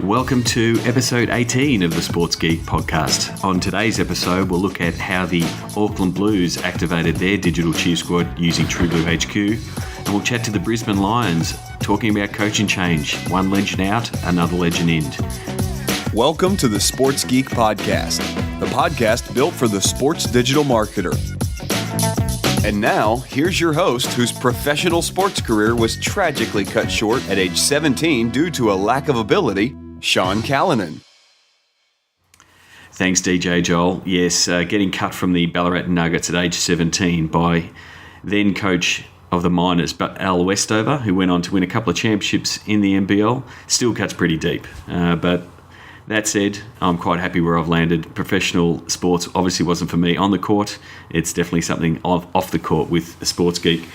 Welcome to episode 18 of the Sports Geek podcast. On today's episode, we'll look at how the Auckland Blues activated their digital cheer squad using True Blue HQ, and we'll chat to the Brisbane Lions, talking about coaching change, one legend out, another legend in. Welcome to the Sports Geek podcast, the podcast built for the sports digital marketer. And now, here's your host, whose professional sports career was tragically cut short at age 17 due to a lack of ability, Sean Callanan. Thanks, DJ Joel. Yes, getting cut from the Ballarat Nuggets at age 17 by then coach of the Miners, Al Westover, who went on to win a couple of championships in the NBL, still cuts pretty deep. But that said, I'm quite happy where I've landed. Professional sports obviously wasn't for me on the court. It's definitely something off the court with a Sports Geek.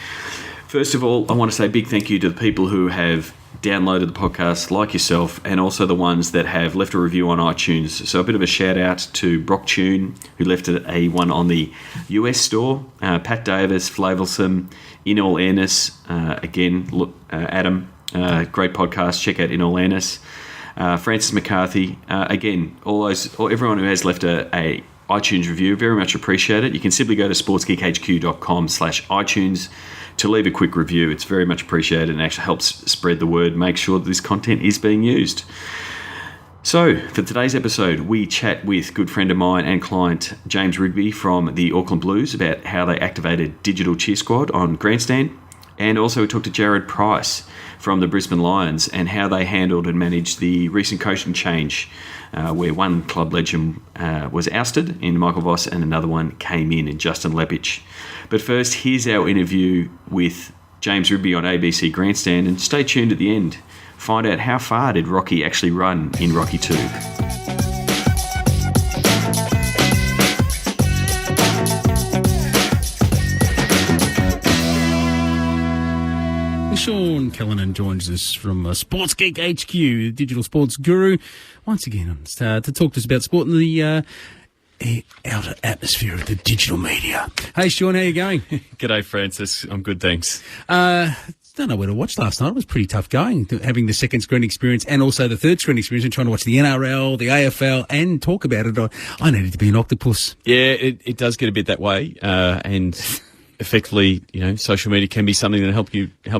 First of all, I want to say a big thank you to the people who have downloaded the podcast, like yourself, and also the ones that have left a review on iTunes. So a bit of a shout out to Brock Tune, who left a one on the US store, Pat Davis, Flavelson, In All Airness, Adam, great podcast, check out In All Airness. Francis McCarthy, again, everyone who has left a iTunes review, very much appreciate it. You can simply go to sportsgeekhq.com/iTunes to leave a quick review. It's very much appreciated and actually helps spread the word, make sure that this content is being used. So, for today's episode, we chat with good friend of mine and client James Rigby from the Auckland Blues about how they activated Digital Cheer Squad on Grandstand. And also we talked to Jared Price from the Brisbane Lions and how they handled and managed the recent coaching change where one club legend was ousted in Michael Voss and another one came in Justin Lepich. But first, here's our interview with James Rigby on ABC Grandstand, and stay tuned at the end. Find out how far did Rocky actually run in Rocky 2. Sean Callanan joins us from Sports Geek HQ, the digital sports guru, once again to talk to us about sport in the outer atmosphere of the digital media. Hey, Sean, how you going? G'day, Francis. I'm good, thanks. Don't know where to watch last night. It was pretty tough going, having the second screen experience and also the third screen experience and trying to watch the NRL, the AFL, and talk about it. I needed to be an octopus. Yeah, it does get a bit that way, and effectively, social media can be something that help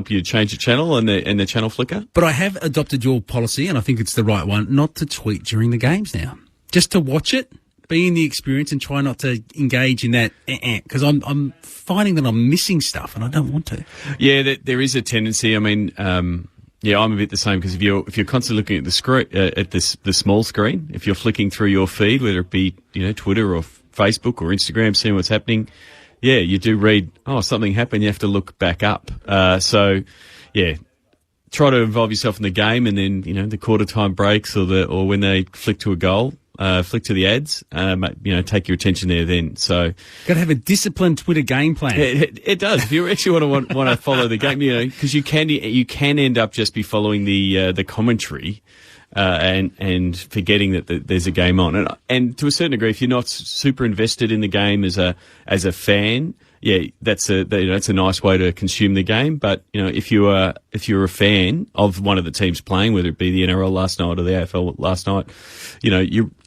you change the channel and the channel flicker. But I have adopted your policy, and I think it's the right one, not to tweet during the games now. Just to watch it, be in the experience, and try not to engage in that, because I'm finding that I'm missing stuff, and I don't want to. Yeah, there is a tendency. I mean, I'm a bit the same, because if you're constantly looking at the screen, at the small screen, if you're flicking through your feed, whether it be Twitter or Facebook or Instagram, seeing what's happening. Yeah, you do read, something happened, you have to look back up. Try to involve yourself in the game, and then, the quarter time breaks or when they flick to a goal, flick to the ads, take your attention there then. So, got to have a disciplined Twitter game plan. It does. If you actually want to follow the game, because you can end up just be following the commentary. And forgetting that there's a game on, and to a certain degree, if you're not super invested in the game as a fan, that's a nice way to consume the game. But if you're a fan of one of the teams playing, whether it be the NRL last night or the AFL last night,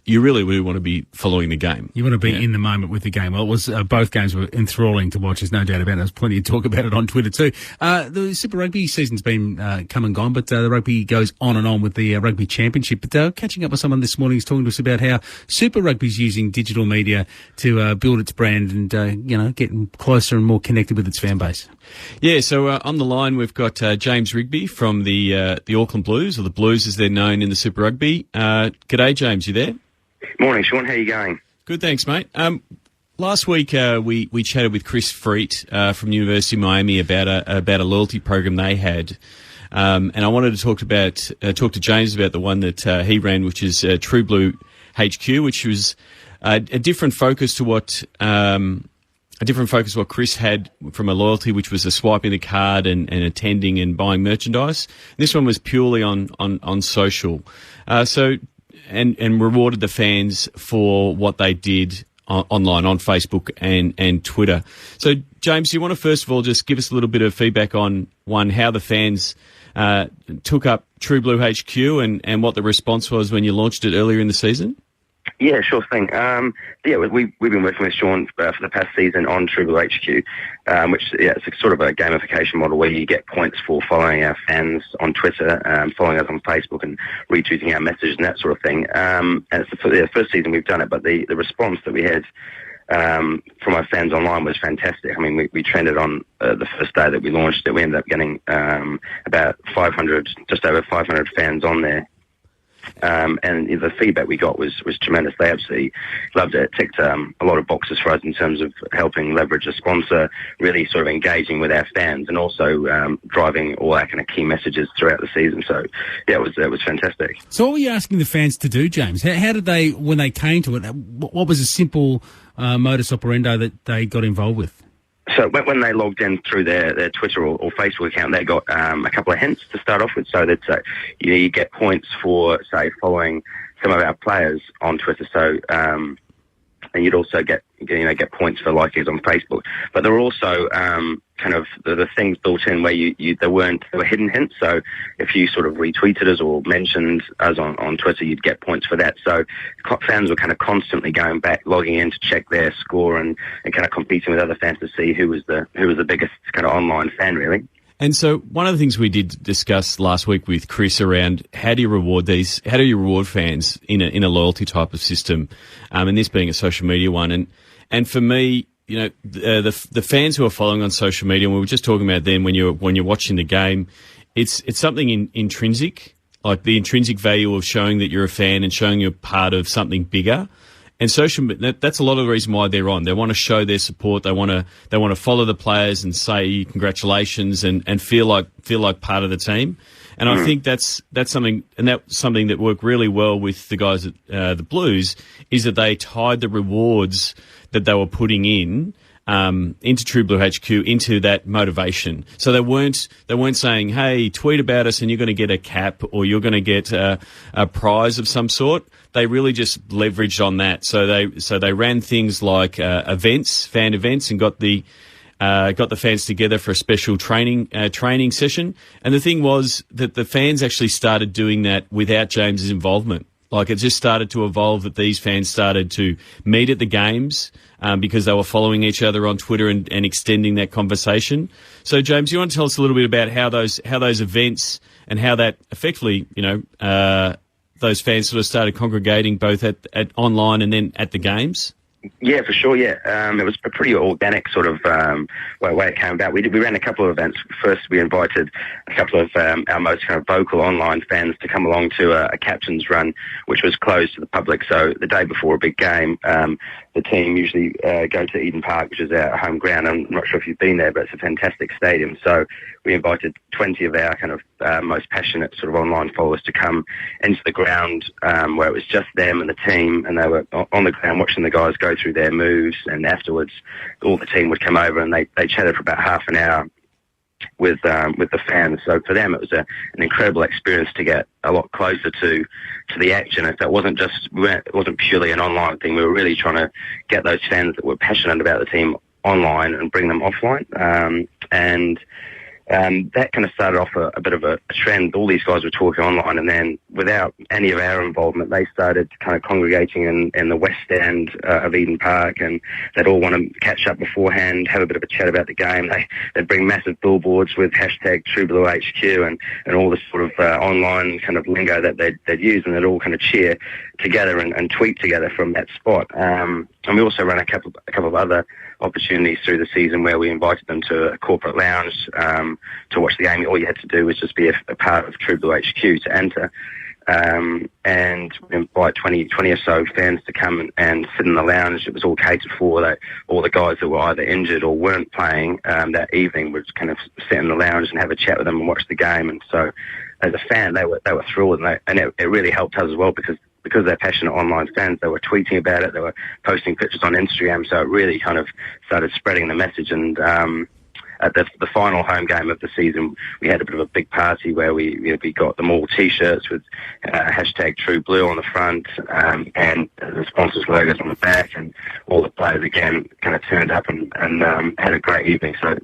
you really do want to be following the game. You want to be in the moment with the game. Well, it was both games were enthralling to watch. There's no doubt about it. There's plenty of talk about it on Twitter too. The Super Rugby season's been come and gone, but the rugby goes on and on with the Rugby Championship. But catching up with someone this morning who's talking to us about how Super Rugby's using digital media to build its brand and getting closer and more connected with its fan base. Yeah, so on the line we've got James Rigby from the Auckland Blues, or the Blues as they're known in the Super Rugby. G'day, James. You there? Morning, Sean. How you going? Good, thanks, mate. Last week we chatted with Chris Freet from University of Miami about a loyalty program they had, and I wanted to talk to James about the one that he ran, which is True Blue HQ, which was a different focus to what Chris had from a loyalty, which was a swiping the card and attending and buying merchandise. This one was purely on social. And rewarded the fans for what they did online on Facebook and Twitter. So, James, do you want to first of all just give us a little bit of feedback on, one, how the fans took up True Blue HQ and what the response was when you launched it earlier in the season? Yeah, sure thing. We've been working with Sean for the past season on True Blue HQ, which it's a sort of a gamification model where you get points for following our fans on Twitter, following us on Facebook, and retweeting our messages and that sort of thing. And it's the first season we've done it, but the response that we had from our fans online was fantastic. I mean, we trended on the first day that we launched it. We ended up getting about 500, just over 500 fans on there. And the feedback we got was tremendous. They absolutely loved it. It ticked a lot of boxes for us in terms of helping leverage a sponsor, really sort of engaging with our fans, and also driving all our kind of key messages throughout the season. So, yeah, it was fantastic. So what were you asking the fans to do, James? How did they, when they came to it, what was a simple modus operandi that they got involved with? So when they logged in through their Twitter or Facebook account, they got a couple of hints to start off with. So that you get points for, say, following some of our players on Twitter. So and you'd also get points for liking us on Facebook. But there were also kind of the things built in where there were hidden hints. So if you sort of retweeted us or mentioned us on Twitter, you'd get points for that. So fans were kind of constantly going back, logging in to check their score and kind of competing with other fans to see who was the biggest kind of online fan, really. And so one of the things we did discuss last week with Chris around how do you reward fans in a loyalty type of system, and this being a social media one. And for me, the fans who are following on social media, and we were just talking about them when you're watching the game, it's something intrinsic, like the intrinsic value of showing that you're a fan and showing you're part of something bigger. And that's a lot of the reason why they're on. They want to show their support. They want to follow the players and say congratulations and feel like part of the team. And I think that's something that worked really well with the guys at the Blues, is that they tied the rewards that they were putting in into True Blue HQ into that motivation. So they weren't saying, hey, tweet about us and you're going to get a cap or you're going to get a prize of some sort. They really just leveraged on that. So they ran things like fan events, and got the fans together for a special training session. And the thing was that the fans actually started doing that without James's involvement. Like, it just started to evolve that these fans started to meet at the games because they were following each other on Twitter and extending that conversation. So, James, you want to tell us a little bit about how those events and how that effectively, those fans sort of started congregating both at online and then at the games? Yeah, for sure. Yeah, it was a pretty organic sort of way it came about. We ran a couple of events. First, we invited a couple of our most kind of vocal online fans to come along to a captain's run, which was closed to the public. So the day before a big game, the team usually go to Eden Park, which is our home ground. I'm not sure if you've been there, but it's a fantastic stadium. So we invited 20 of our kind of most passionate sort of online followers to come into the ground where it was just them and the team, and they were on the ground watching the guys go through their moves, and afterwards all the team would come over and they chatted for about half an hour with the fans. So for them it was an incredible experience to get a lot closer to the action. It wasn't purely an online thing. We were really trying to get those fans that were passionate about the team online and bring them offline. That kind of started off a bit of a trend. All these guys were talking online, and then without any of our involvement, they started kind of congregating in the west end of Eden Park, and they'd all want to catch up beforehand, have a bit of a chat about the game. They'd bring massive billboards with hashtag True Blue HQ and all this sort of online kind of lingo that they'd use, and they'd all kind of cheer together and tweet together from that spot. And we also ran a couple of other opportunities through the season where we invited them to a corporate lounge to watch the game. All you had to do was just be a part of True Blue HQ to enter. And we invite 20 or so fans to come and sit in the lounge. It was all catered for. All the guys that were either injured or weren't playing that evening would kind of sit in the lounge and have a chat with them and watch the game. And so as a fan, they were thrilled, and it really helped us as well because they're passionate online fans. They were tweeting about it, they were posting pictures on Instagram, so it really kind of started spreading the message. And at the final home game of the season, we had a bit of a big party where we got them all T-shirts with hashtag True Blue on the front and the sponsors' logos on the back, and all the players again kind of turned up and had a great evening. So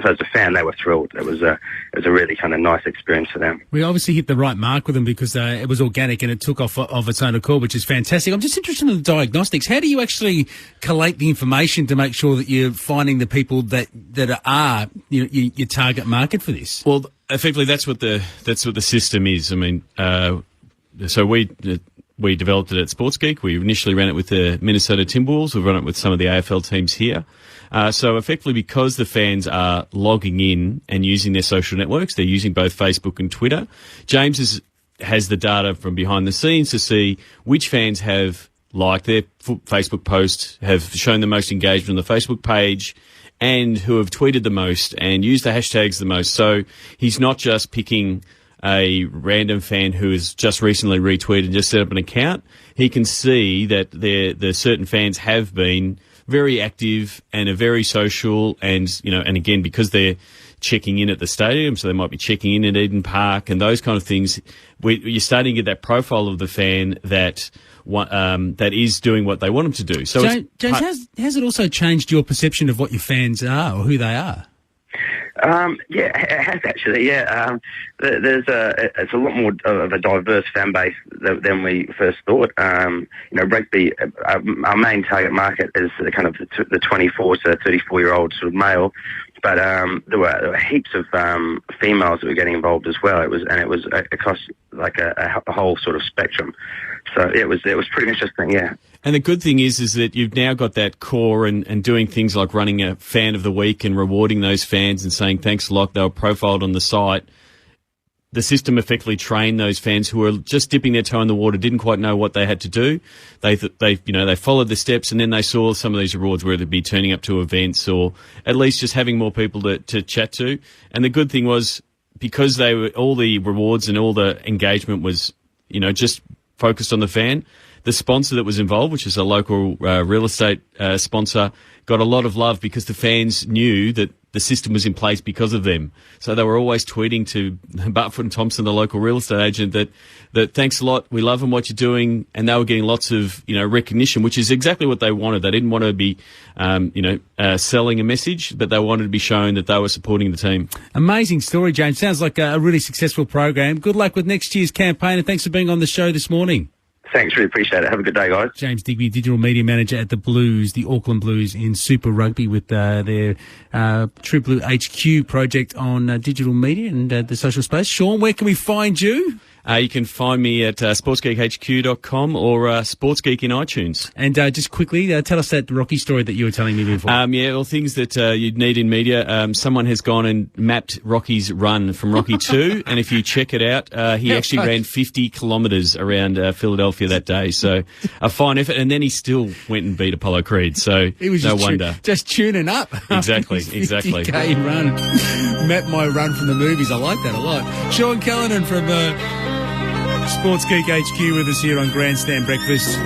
a fan, they were thrilled. It was a really kind of nice experience for them. We obviously hit the right mark with them because it was organic and it took off of its own accord, which is fantastic. I'm just interested in the diagnostics. How do you actually collate the information to make sure that you're finding the people that are your target market for this? Well, effectively, that's what the system is. I mean, so we developed it at Sports Geek. We initially ran it with the Minnesota Timberwolves. We've run it with some of the AFL teams here. So effectively, because the fans are logging in and using their social networks, they're using both Facebook and Twitter. James has the data from behind the scenes to see which fans have liked their Facebook post, have shown the most engagement on the Facebook page, and who have tweeted the most and used the hashtags the most. So he's not just picking a random fan who has just recently retweeted and just set up an account. He can see that the certain fans have been very active and are very social, and again, because they're checking in at the stadium, so they might be checking in at Eden Park and those kind of things. You're starting to get that profile of the fan that is doing what they want them to do. So, James, has it also changed your perception of what your fans are or who they are? Yeah, it has actually. Yeah, it's a lot more of a diverse fan base than we first thought. Rugby, our main target market is the kind of the 24 to 34-year-old sort of male, but there were heaps of females that were getting involved as well. It was across like a whole sort of spectrum. So it was pretty interesting. Yeah. And the good thing is that you've now got that core and doing things like running a fan of the week and rewarding those fans and saying thanks a lot. They were profiled on the site. The system effectively trained those fans who were just dipping their toe in the water, didn't quite know what they had to do. They followed the steps, and then they saw some of these rewards, whether it be turning up to events or at least just having more people to chat to. And the good thing was, because all the rewards and all the engagement was, just focused on the fan, the sponsor that was involved, which is a local real estate sponsor, got a lot of love because the fans knew that the system was in place because of them. So they were always tweeting to Barfoot and Thompson, the local real estate agent, that thanks a lot, we love and what you're doing, and they were getting lots of recognition, which is exactly what they wanted. They didn't want to be selling a message, but they wanted to be shown that they were supporting the team. Amazing story, James. Sounds like a really successful program. Good luck with next year's campaign, and thanks for being on the show this morning. Thanks, really appreciate it. Have a good day, guys. James Digby, Digital Media Manager at the Blues, the Auckland Blues in Super Rugby, with their True Blue HQ project on digital media and the social space. Sean, where can we find you? You can find me at sportsgeekhq.com or Sportsgeek in iTunes. And just quickly, tell us that Rocky story that you were telling me before. Things that you'd need in media. Someone has gone and mapped Rocky's run from Rocky 2, and if you check it out, he actually ran 50 kilometres around Philadelphia that day. So a fine effort, and then he still went and beat Apollo Creed. So he was just tuning up. Exactly. 50K run. Map my run from the movies. I like that a lot. Sean Callanan from Sports Geek HQ with us here on Grandstand Breakfast.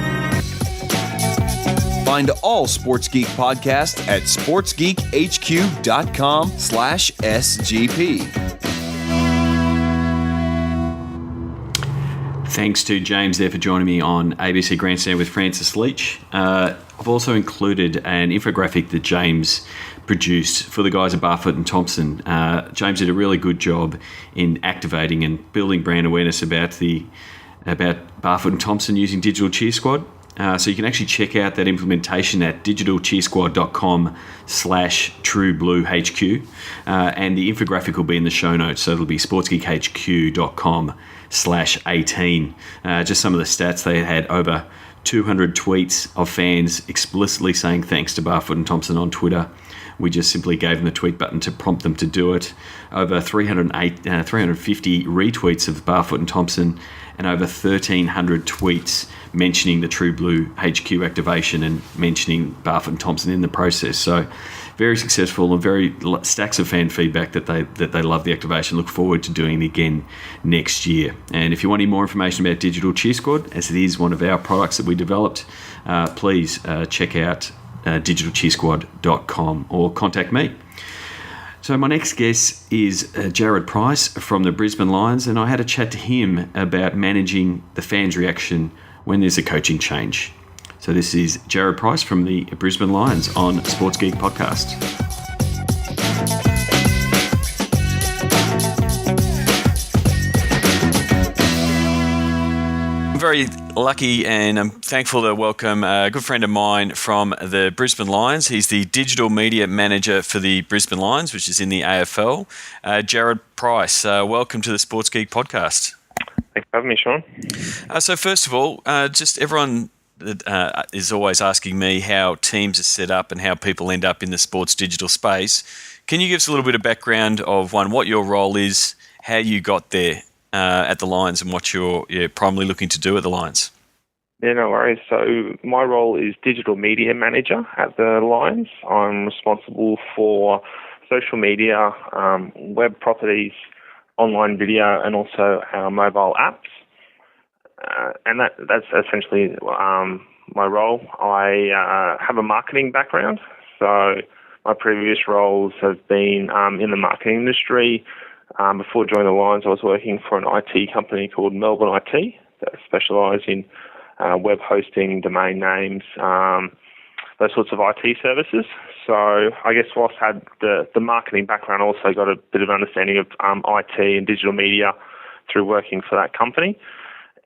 Find all Sports Geek podcasts at sportsgeekhq.com/SGP. Thanks to James there for joining me on ABC Grandstand with Francis Leach. I've also included an infographic that James produced for the guys at Barfoot and Thompson. James did a really good job in activating and building brand awareness about Barfoot and Thompson using Digital Cheer Squad. So you can actually check out that implementation at digitalcheersquad.com/truebluehq. And the infographic will be in the show notes. So it'll be sportsgeekhq.com/18. Just some of the stats. They had over 200 tweets of fans explicitly saying thanks to Barfoot and Thompson on Twitter. We just simply gave them the tweet button to prompt them to do it. Over 350 retweets of Barfoot and Thompson, and over 1,300 tweets mentioning the True Blue HQ activation and mentioning Barfoot and Thompson in the process. So very successful and very stacks of fan feedback that they love the activation. Look forward to doing it again next year. And if you want any more information about Digital Cheer Squad, as it is one of our products that we developed, please check out digitalcheersquad.com or contact me. So my next guest is Jared Price from the Brisbane Lions, and I had a chat to him about managing the fans' reaction when there's a coaching change. So this is Jared Price from the Brisbane Lions on Sports Geek Podcast. very lucky and I'm thankful to welcome a good friend of mine from the Brisbane Lions. He's the digital media manager for the Brisbane Lions, which is in the AFL. Jared Price, welcome to the Sports Geek podcast. Thanks for having me, Sean. So first of all, just everyone is always asking me how teams are set up and how people end up in the sports digital space. Can you give us a little bit of background of what your role is, how you got there at the Lions, and what you're primarily looking to do at the Lions? Yeah, no worries. So my role is digital media manager at the Lions. I'm responsible for social media, web properties, online video, and also our mobile apps. And that's essentially my role. I have a marketing background, so my previous roles have been in the marketing industry. Before joining the Lions, I was working for an IT company called Melbourne IT that specialised in web hosting, domain names, those sorts of IT services. So I guess whilst I had the marketing background, I also got a bit of understanding of IT and digital media through working for that company.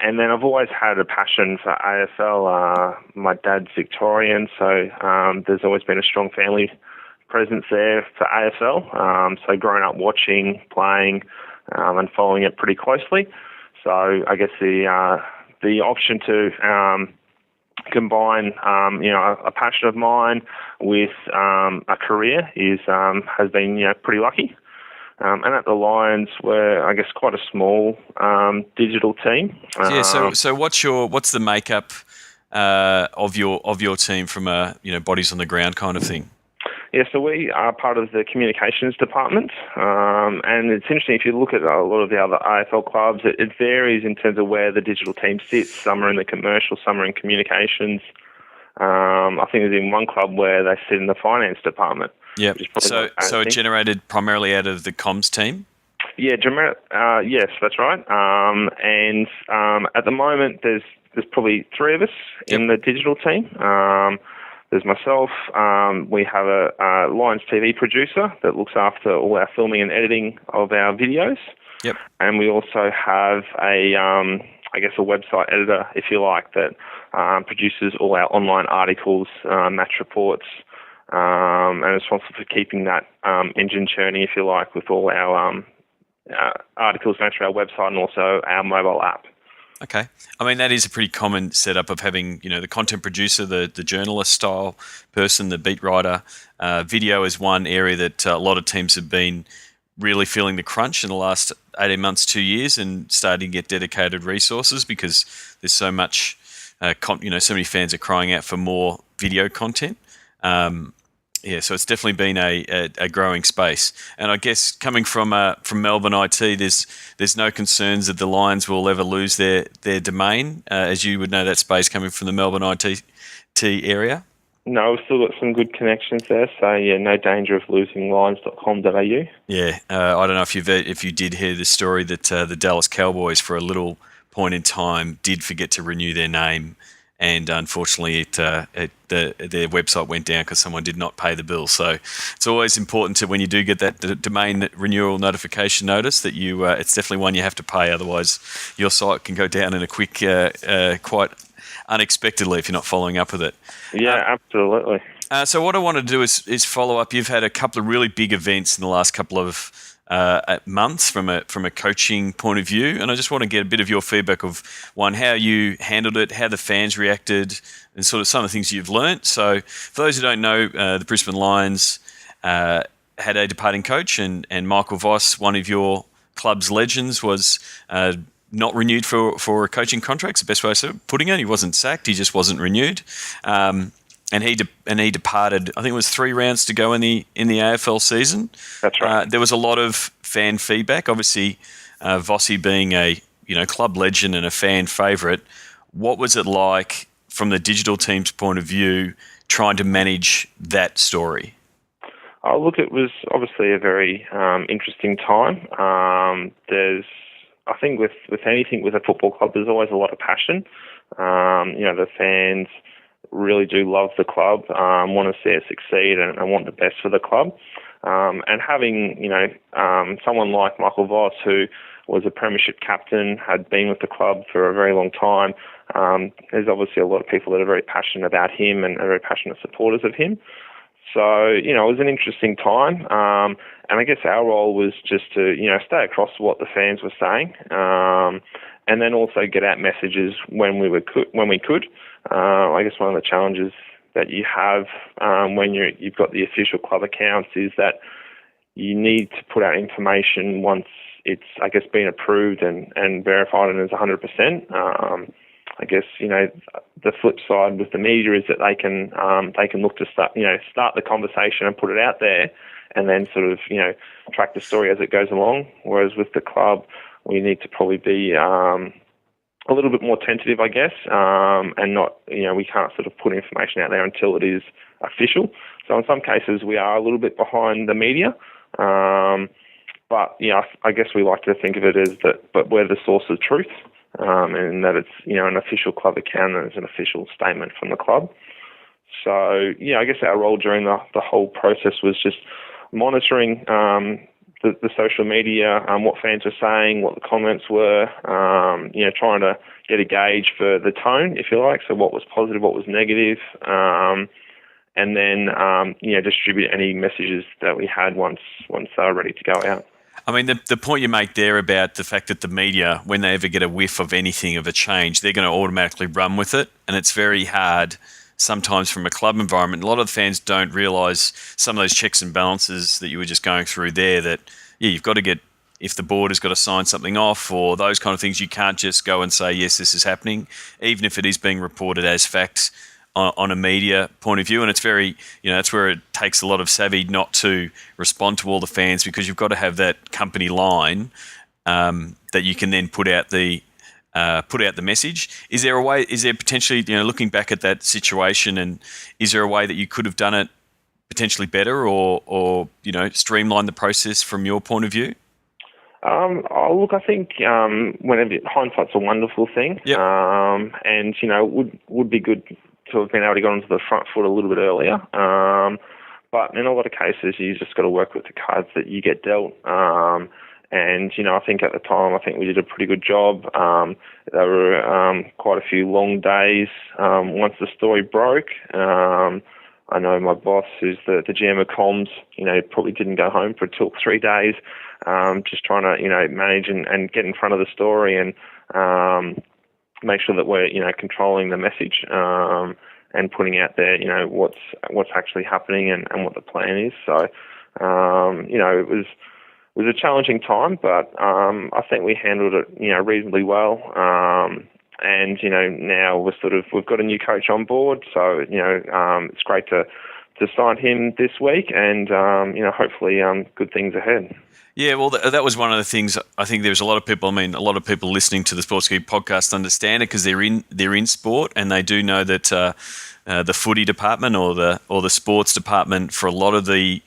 And then I've always had a passion for AFL. My dad's Victorian, so there's always been a strong family presence there for AFL. So growing up watching, playing, and following it pretty closely. So I guess the option to combine a passion of mine with a career has been pretty lucky. And at the Lions, we're, I guess, quite a small digital team. So what's the makeup of your team from a bodies on the ground kind of thing? Yeah, so we are part of the communications department, and it's interesting if you look at a lot of the other AFL clubs, it varies in terms of where the digital team sits. Some are in the commercial, some are in communications. I think there's even one club where they sit in the finance department. Yeah. So it generated primarily out of the comms team? Yeah, yes, that's right. And at the moment, there's probably three of us in the digital team. There's myself. We have a Lions TV producer that looks after all our filming and editing of our videos. Yep. And we also have a website editor, if you like, that produces all our online articles, match reports, and is responsible for keeping that engine churning, if you like, with all our articles going through our website and also our mobile app. Okay. I mean, that is a pretty common setup of having, the content producer, the journalist style person, the beat writer. Video is one area that a lot of teams have been really feeling the crunch in the last 18 months, 2 years, and starting to get dedicated resources because there's so much, so many fans are crying out for more video content. So it's definitely been a growing space. And I guess coming from Melbourne IT, there's no concerns that the Lions will ever lose their domain, as you would know that space coming from the Melbourne IT area. No, we've still got some good connections there, so yeah, no danger of losing lions.com.au. Yeah, I don't know if you did hear the story that the Dallas Cowboys, for a little point in time, did forget to renew their name. And unfortunately, their website went down because someone did not pay the bill. So it's always important when you do get that domain renewal notification notice that it's definitely one you have to pay. Otherwise, your site can go down in a quick, quite unexpectedly if you're not following up with it. Yeah, absolutely. So what I want to do is follow up. You've had a couple of really big events in the last couple of months from a coaching point of view, and I just want to get a bit of your feedback of one, how you handled it, how the fans reacted, and sort of some of the things you've learnt. So for those who don't know, the Brisbane Lions had a departing coach, and Michael Voss, one of your club's legends, was not renewed for a coaching contract. It's the best way of putting it. He wasn't sacked, he just wasn't renewed. And he departed. I think it was 3 rounds to go in the AFL season. That's right. There was a lot of fan feedback. Obviously, Vossi being a club legend and a fan favourite. What was it like from the digital team's point of view, trying to manage that story? Oh, look, it was obviously a very interesting time. I think with anything with a football club, there's always a lot of passion. The fans really do love the club, want to see it succeed and want the best for the club. And having, someone like Michael Voss, who was a premiership captain, had been with the club for a very long time. There's obviously a lot of people that are very passionate about him and are very passionate supporters of him. So, it was an interesting time. And I guess our role was just to, stay across what the fans were saying, and then also get out messages when we could. I guess one of the challenges that you have when you've got the official club accounts is that you need to put out information once it's, I guess, been approved and verified and is 100%. I guess, the flip side with the media is that they can look to start the conversation and put it out there, and then sort of, track the story as it goes along. Whereas with the club, we need to probably be a little bit more tentative, I guess, and not, we can't sort of put information out there until it is official. So in some cases, we are a little bit behind the media. But, I guess we like to think of it as that, but we're the source of truth. And that it's, an official club account and it's an official statement from the club. So, I guess our role during the whole process was just monitoring the social media, what fans were saying, what the comments were, trying to get a gauge for the tone, if you like, so what was positive, what was negative, and then, distribute any messages that we had once they were ready to go out. I mean, the point you make there about the fact that the media, when they ever get a whiff of anything, of a change, they're going to automatically run with it. And it's very hard sometimes from a club environment. A lot of the fans don't realise some of those checks and balances that you were just going through there, that, you've got to get, if the board has got to sign something off or those kind of things, you can't just go and say, yes, this is happening, even if it is being reported as fact on a media point of view. And it's very, that's where it takes a lot of savvy not to respond to all the fans, because you've got to have that company line that you can then put out the message. Is there a way, potentially, looking back at that situation, and is there a way that you could have done it potentially better or streamline the process from your point of view? Look, I think whenever hindsight's a wonderful thing. Yep. And, would be good to have been able to get onto the front foot a little bit earlier. But in a lot of cases, you just got to work with the cards that you get dealt. And, I think at the time, we did a pretty good job. There were quite a few long days once the story broke. I know my boss, who's the GM of comms, probably didn't go home for 3 days, just trying to, manage and get in front of the story and make sure that we're, controlling the message and putting out there, what's actually happening and what the plan is. So, it was a challenging time, but I think we handled it, reasonably well. And, now we've got a new coach on board, so, it's great to sign him this week and, hopefully good things ahead. Yeah, well, that was one of the things. I think there's a lot of people listening to the Sports Geek podcast understand it because they're in sport, and they do know that the footy department or the sports department for a lot of the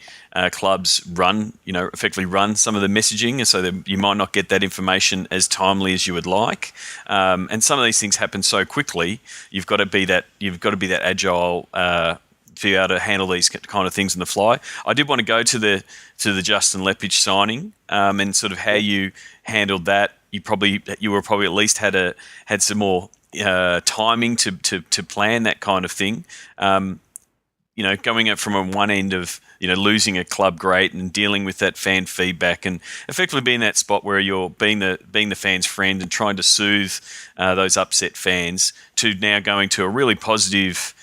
clubs effectively run some of the messaging, and so that you might not get that information as timely as you would like. And some of these things happen so quickly. You've got to be that agile. To be able to handle these kind of things on the fly. I did want to go to the Justin Lepage signing and sort of how you handled that. You were probably at least had some more timing to plan that kind of thing. Going up from one end of losing a club great and dealing with that fan feedback and effectively being that spot where you're being the fan's friend and trying to soothe those upset fans, to now going to a really positive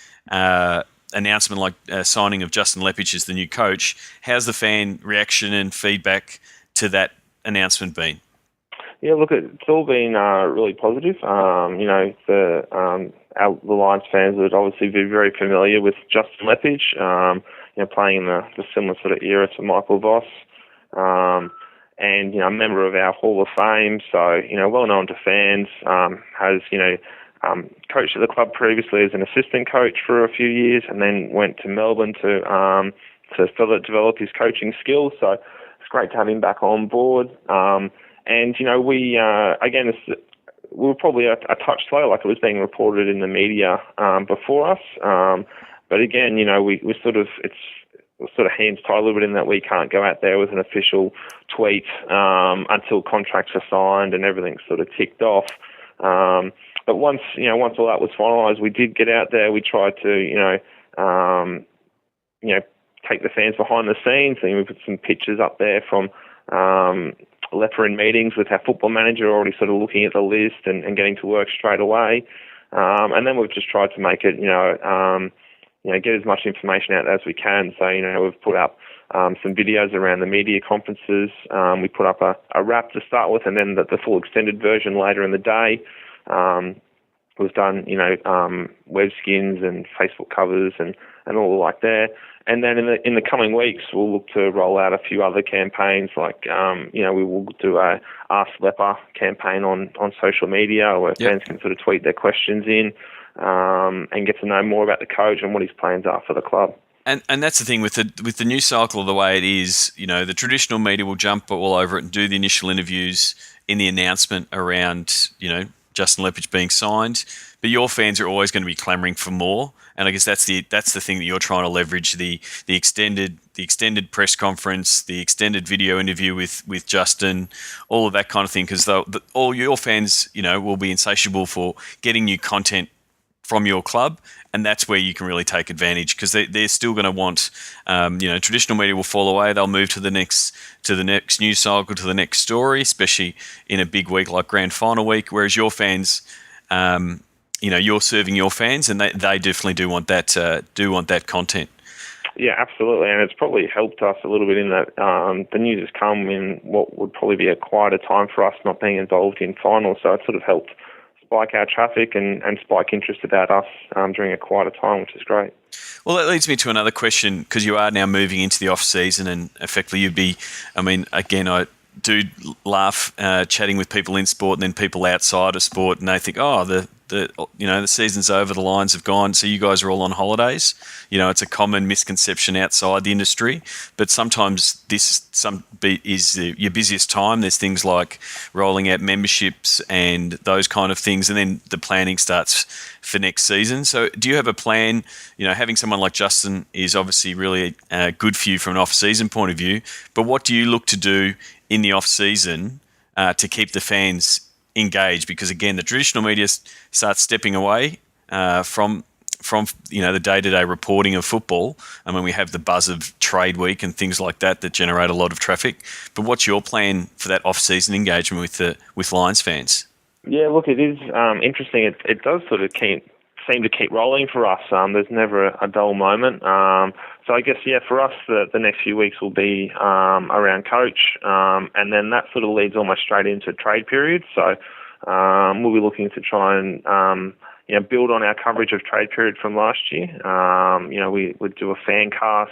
announcement like signing of Justin Lepage as the new coach. How's the fan reaction and feedback to that announcement been? Yeah, look, it's all been really positive. The Lions fans would obviously be very familiar with Justin Lepage, playing in the similar sort of era to Michael Voss, and a member of our Hall of Fame, so well known to fans. Has coached at the club previously as an assistant coach for a few years, and then went to Melbourne to further develop his coaching skills. So it's great to have him back on board. And we were probably a touch slow, like it was being reported in the media before us. But again, we sort of sort of hands tied a little bit in that we can't go out there with an official tweet until contracts are signed and everything's sort of ticked off. But once all that was finalised, we did get out there. We tried to, take the fans behind the scenes. And we put some pictures up there from Leper in meetings with our football manager, already sort of looking at the list and getting to work straight away. And then we've just tried to make it, get as much information out as we can. So, we've put up some videos around the media conferences. We put up a wrap to start with, and then the full extended version later in the day. We've done, web skins and Facebook covers and all like that. And then in the coming weeks, we'll look to roll out a few other campaigns, like, we will do a Ask Leper campaign on social media where fans can sort of tweet their questions in and get to know more about the coach and what his plans are for the club. And that's the thing with the new cycle, the way it is, the traditional media will jump all over it and do the initial interviews in the announcement around, Justin Lepage being signed, but your fans are always going to be clamouring for more. And I guess that's the thing that you're trying to leverage, the extended press conference, the extended video interview with Justin, all of that kind of thing, because all your fans, will be insatiable for getting new content from your club, and that's where you can really take advantage, because they're still going to want, traditional media will fall away. They'll move to the next news cycle, to the next story, especially in a big week like Grand Final week. Whereas your fans, you're serving your fans, and they definitely do want that content. Yeah, absolutely, and it's probably helped us a little bit in that the news has come in what would probably be a quieter time for us, not being involved in finals. So it sort of helped spike our traffic and spike interest about us during a quieter time, which is great. Well, that leads me to another question, because you are now moving into the off-season, and effectively I do laugh chatting with people in sport and then people outside of sport, and they think, the season's over, the Lions have gone, so you guys are all on holidays. It's a common misconception outside the industry, but sometimes this is your busiest time. There's things like rolling out memberships and those kind of things, and then the planning starts for next season. So do you have a plan? Having someone like Justin is obviously really good for you from an off-season point of view, but what do you look to do in the off-season to keep the fans engaged? Because again, the traditional media starts stepping away from the day-to-day reporting of football. I mean, we have the buzz of trade week and things like that generate a lot of traffic. But what's your plan for that off-season engagement with Lions fans? Yeah, look, it is interesting. It does sort of seem to keep rolling for us. There's never a dull moment. So I guess, for us, the next few weeks will be around coach, and then that sort of leads almost straight into trade period. So we'll be looking to try and build on our coverage of trade period from last year. We would do a fan cast.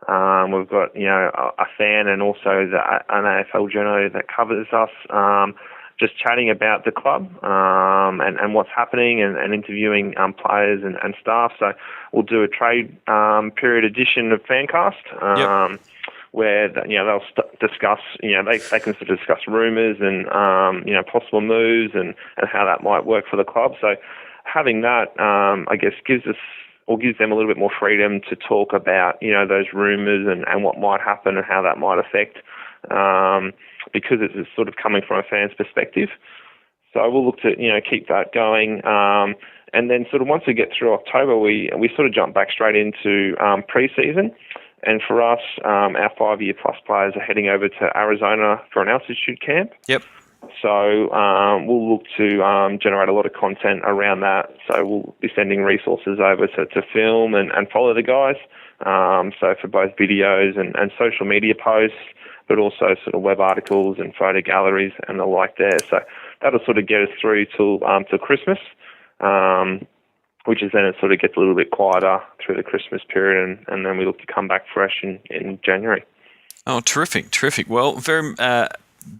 We've got a fan and also an AFL journo that covers us. Just chatting about the club and what's happening and interviewing players and staff. So we'll do a trade period edition of Fancast where they'll discuss, they can sort of discuss rumours and possible moves and how that might work for the club. So having that, I guess, gives them a little bit more freedom to talk about those rumours and what might happen and how that might affect. Because it's sort of coming from a fan's perspective. So we'll look to, keep that going. And then sort of once we get through October, we sort of jump back straight into pre-season. And for us, our 5-year plus players are heading over to Arizona for an altitude camp. Yep. So we'll look to generate a lot of content around that. So we'll be sending resources over to film and follow the guys. So for both videos and social media posts, but also sort of web articles and photo galleries and the like there. So that'll sort of get us through till Christmas, which is then it sort of gets a little bit quieter through the Christmas period, and then we look to come back fresh in January. Oh, terrific. Well, very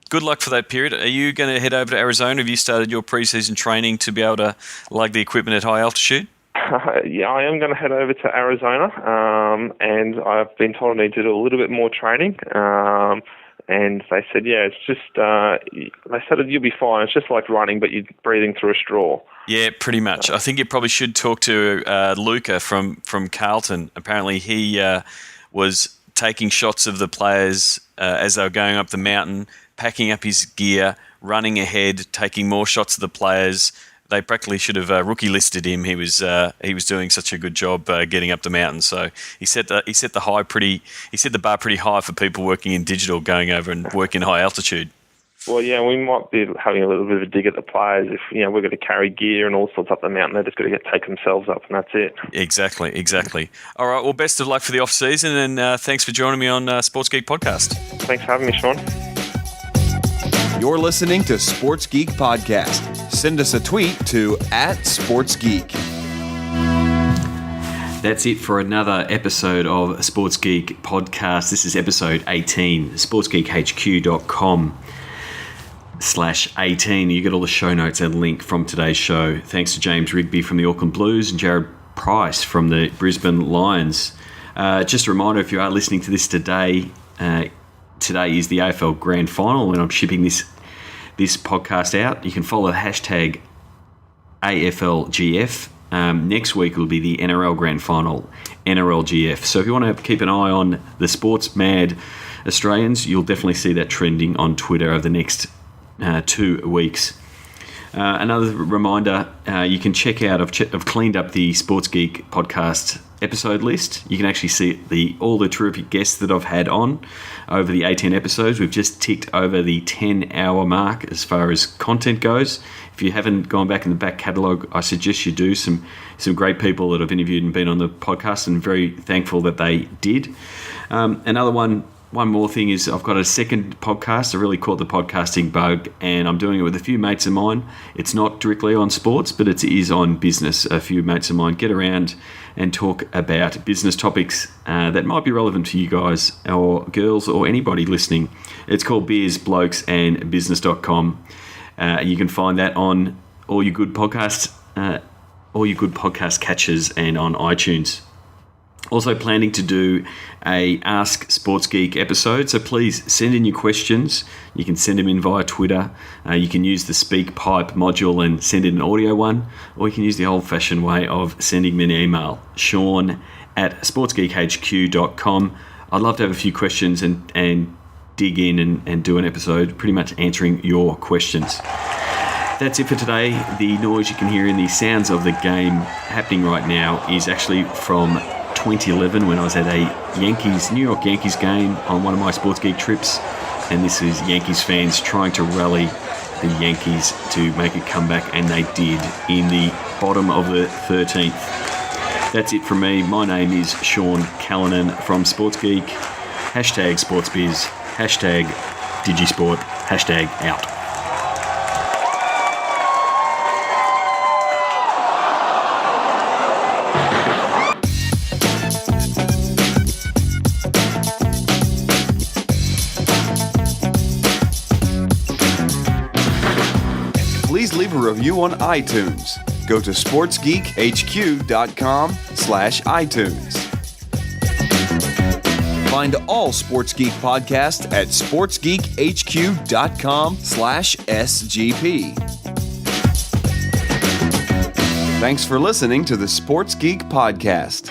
good luck for that period. Are you going to head over to Arizona? Have you started your pre-season training to be able to lug the equipment at high altitude? Yeah, I am going to head over to Arizona, and I've been told I need to do a little bit more training. And they said, it's just, they said you'll be fine. It's just like running, but you're breathing through a straw. Yeah, pretty much. I think you probably should talk to Luca from Carlton. Apparently he was taking shots of the players as they were going up the mountain, packing up his gear, running ahead, taking more shots of the players. They practically should have rookie listed him. He was doing such a good job getting up the mountain. So he set the bar pretty high for people working in digital, going over and working high altitude. Well, yeah, we might be having a little bit of a dig at the players if, we're going to carry gear and all sorts up the mountain. They're just going to take themselves up, and that's it. Exactly. All right, well, best of luck for the off-season, and thanks for joining me on Sports Geek Podcast. Thanks for having me, Sean. You're listening to Sports Geek Podcast. Send us a tweet to @SportsGeek. That's it for another episode of Sports Geek Podcast. This is episode 18, sportsgeekhq.com/18. You get all the show notes and link from today's show. Thanks to James Rigby from the Auckland Blues and Jared Price from the Brisbane Lions. Just a reminder, if you are listening to this today, today is the AFL Grand Final when I'm shipping this podcast out. You can follow the hashtag AFLGF. Next week will be the NRL Grand Final, NRLGF. So if you want to keep an eye on the sports mad Australians, you'll definitely see that trending on Twitter over the next 2 weeks. Another reminder, you can check out, I've cleaned up the Sports Geek podcast episode list. You can actually see all the terrific guests that I've had on over the 18 episodes. We've just ticked over the 10-hour mark as far as content goes. If you haven't gone back in the back catalogue, I suggest you do. Some great people that I've interviewed and been on the podcast, and very thankful that they did. Another one more thing is I've got a second podcast. I really caught the podcasting bug, and I'm doing it with a few mates of mine. It's not directly on sports, but it is on business. A few mates of mine get around and talk about business topics that might be relevant to you guys or girls or anybody listening. It's called Beers, Blokes and Business.com. You can find that on all your good podcast catchers and on iTunes. Also planning to do a Ask Sports Geek episode, so please send in your questions. You can send them in via Twitter. You can use the Speak Pipe module and send in an audio one, or you can use the old-fashioned way of sending me an email, sean@sportsgeekhq.com. I'd love to have a few questions and dig in and do an episode pretty much answering your questions. That's it for today. The noise you can hear in the sounds of the game happening right now is actually from 2011 when I was at a New York Yankees game on one of my Sports Geek trips, and this is Yankees fans trying to rally the Yankees to make a comeback, and they did in the bottom of the 13th. That's it from me. My name is Sean Callanan from Sports Geek. #SportsBiz, #Digisport, #out. Please leave a review on iTunes. Go to sportsgeekhq.com/iTunes. Find all Sports Geek podcasts at sportsgeekhq.com/SGP. Thanks for listening to the Sports Geek Podcast.